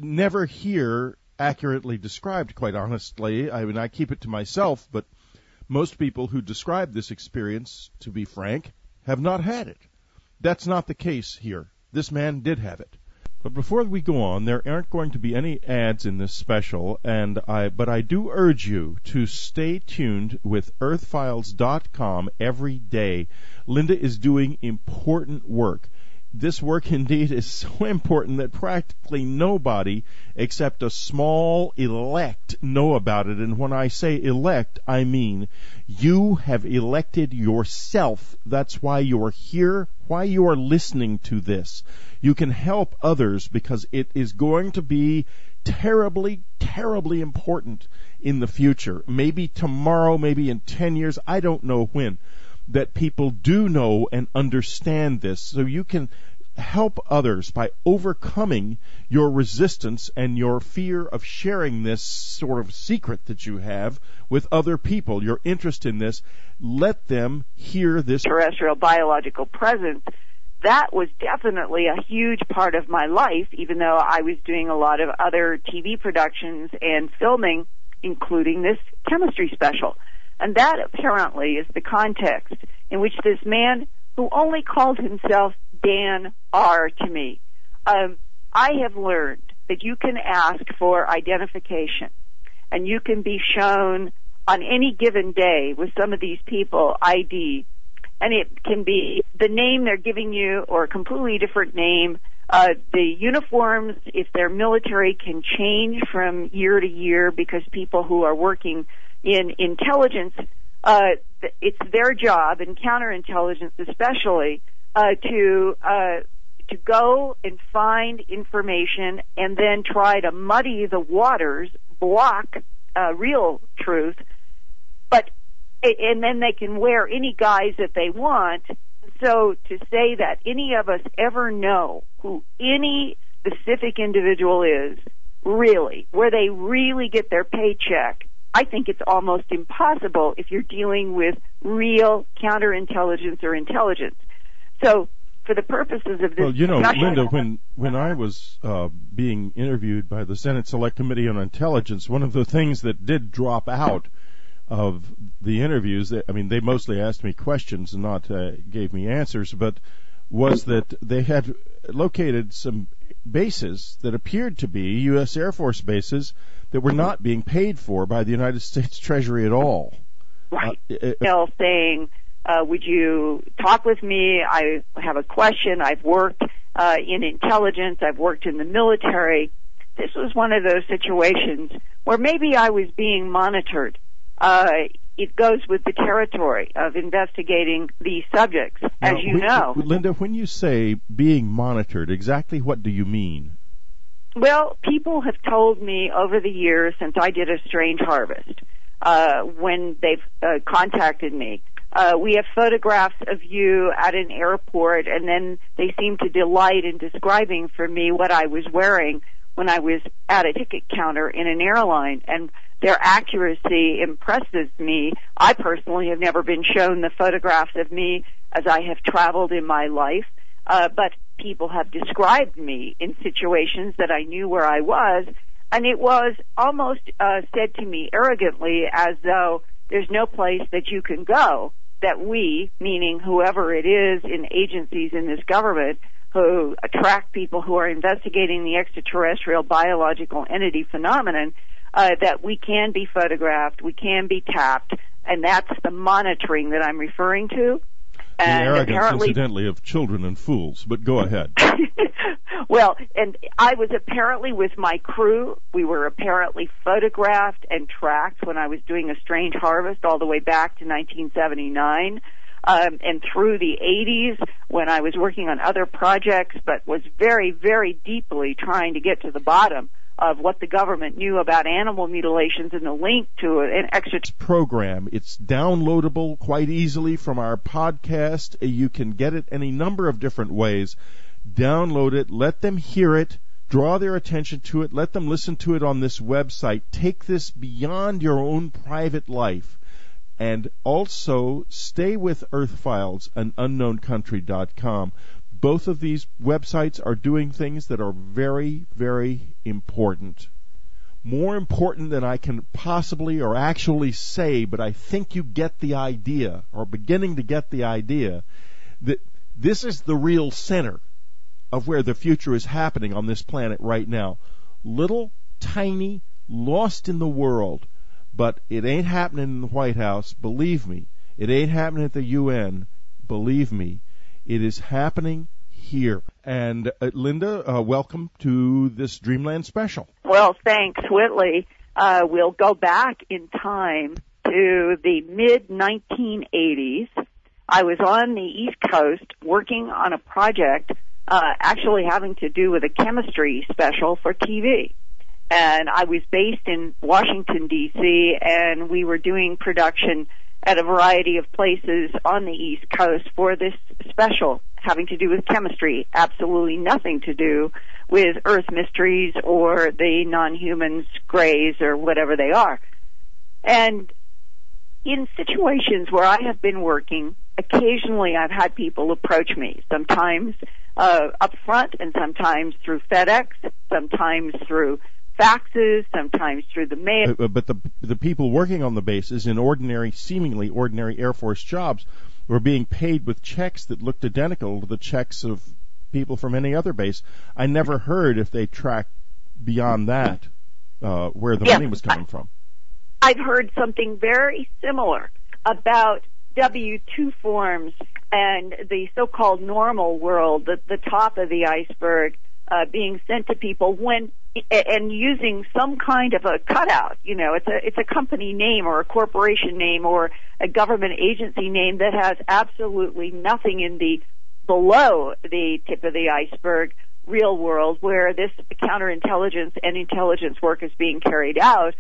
never hear accurately described, quite honestly. I mean, I keep it to myself, but most people who describe this experience, to be frank, have not had it. That's not the case here. This man did have it. But before we go on, there aren't going to be any ads in this special, but I do urge you to stay tuned with earthfiles.com every day. Linda is doing important work. This work indeed is so important that practically nobody except a small elect know about it. And when I say elect, I mean you have elected yourself. That's why you're here, why you are listening to this. You can help others because it is going to be terribly, terribly important in the future. Maybe tomorrow, maybe in 10 years, I don't know when, that people do know and understand this. So you can help others by overcoming your resistance and your fear of sharing this sort of secret that you have with other people. Your interest in this, let them hear this. Terrestrial biological presence. That was definitely a huge part of my life, even though I was doing a lot of other TV productions and filming, including this chemistry special. And that apparently is the context in which this man, who only called himself Dan R. to me, I have learned that you can ask for identification, and you can be shown on any given day with some of these people ID, and it can be the name they're giving you or a completely different name. The uniforms, if they're military, can change from year to year because people who are working in intelligence, it's their job, in counterintelligence especially, to go and find information and then try to muddy the waters, block real truth, and then they can wear any guise that they want. So to say that any of us ever know who any specific individual is, really, where they really get their paycheck, I think it's almost impossible if you're dealing with real counterintelligence or intelligence. So for the purposes of this discussion, Linda, when I was being interviewed by the Senate Select Committee on Intelligence, one of the things that did drop out of the interviews, they mostly asked me questions and not gave me answers, but was that they had located some bases that appeared to be U.S. Air Force bases that were not being paid for by the United States Treasury at all. Right. Saying, would you talk with me? I have a question. I've worked in intelligence. I've worked in the military. This was one of those situations where maybe I was being monitored. It goes with the territory of investigating these subjects, as you know. Linda, when you say being monitored, exactly what do you mean? Well, people have told me over the years since I did a strange harvest, when they've contacted me, we have photographs of you at an airport, and then they seem to delight in describing for me what I was wearing when I was at a ticket counter in an airline, and their accuracy impresses me. I personally have never been shown the photographs of me as I have traveled in my life, but people have described me in situations that I knew where I was, and it was almost said to me arrogantly as though there's no place that you can go that we, meaning whoever it is in agencies in this government, who attract people who are investigating the extraterrestrial biological entity phenomenon, that we can be photographed, we can be tapped, and that's the monitoring that I'm referring to. The arrogance, incidentally, of children and fools, but go ahead. Well, and I was apparently with my crew. We were apparently photographed and tracked when I was doing A Strange Harvest all the way back to 1979. And through the 80s when I was working on other projects, but was very, very deeply trying to get to the bottom of what the government knew about animal mutilations and the link to an extra program. It's downloadable quite easily from our podcast. You can get it any number of different ways. Download it, let them hear it, draw their attention to it, let them listen to it on this website. Take this beyond your own private life. And also stay with Earth Files and unknowncountry.com. Both of these websites are doing things that are very, very important. More important than I can possibly or actually say, but I think you get the idea, or beginning to get the idea, that this is the real center. of where the future is happening on this planet right now. Little, tiny, lost in the world. But it ain't happening in the White House, believe me. It ain't happening at the UN, believe me. It is happening here. And Linda, welcome to this Dreamland special. Well, thanks, Whitley. We'll go back in time to the mid-1980s. I was on the East Coast working on a project actually having to do with a chemistry special for TV. And I was based in Washington, D.C., and we were doing production at a variety of places on the East Coast for this special having to do with chemistry, absolutely nothing to do with Earth mysteries or the non-humans, grays, or whatever they are. And in situations where I have been working, occasionally I've had people approach me, sometimes up front and sometimes through FedEx, sometimes through faxes, sometimes through the mail. But the people working on the bases in seemingly ordinary Air Force jobs were being paid with checks that looked identical to the checks of people from any other base. I never heard if they tracked beyond that where the money was coming from. I've heard something very similar about W-2 forms and the so-called normal world, the top of the iceberg, being sent to people and using some kind of a cutout. You know, it's a company name or a corporation name or a government agency name that has absolutely nothing in the below the tip of the iceberg real world where this counterintelligence and intelligence work is being carried out.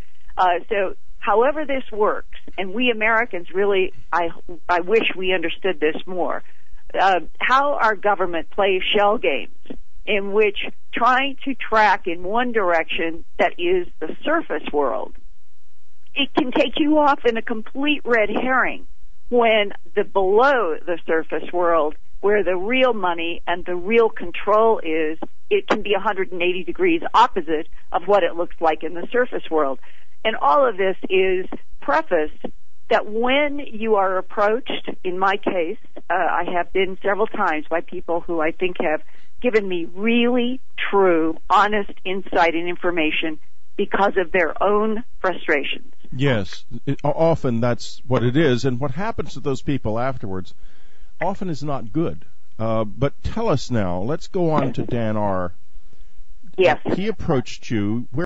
So however this works, and we Americans really, I wish we understood this more, how our government plays shell games in which trying to track in one direction that is the surface world, it can take you off in a complete red herring when the below the surface world, where the real money and the real control is, it can be 180 degrees opposite of what it looks like in the surface world. And all of this is prefaced that when you are approached, in my case, I have been several times by people who I think have given me really true, honest insight and information because of their own frustrations. Yes, often that's what it is, and what happens to those people afterwards often is not good. But tell us now, let's go on to Dan R. Yes. He approached you.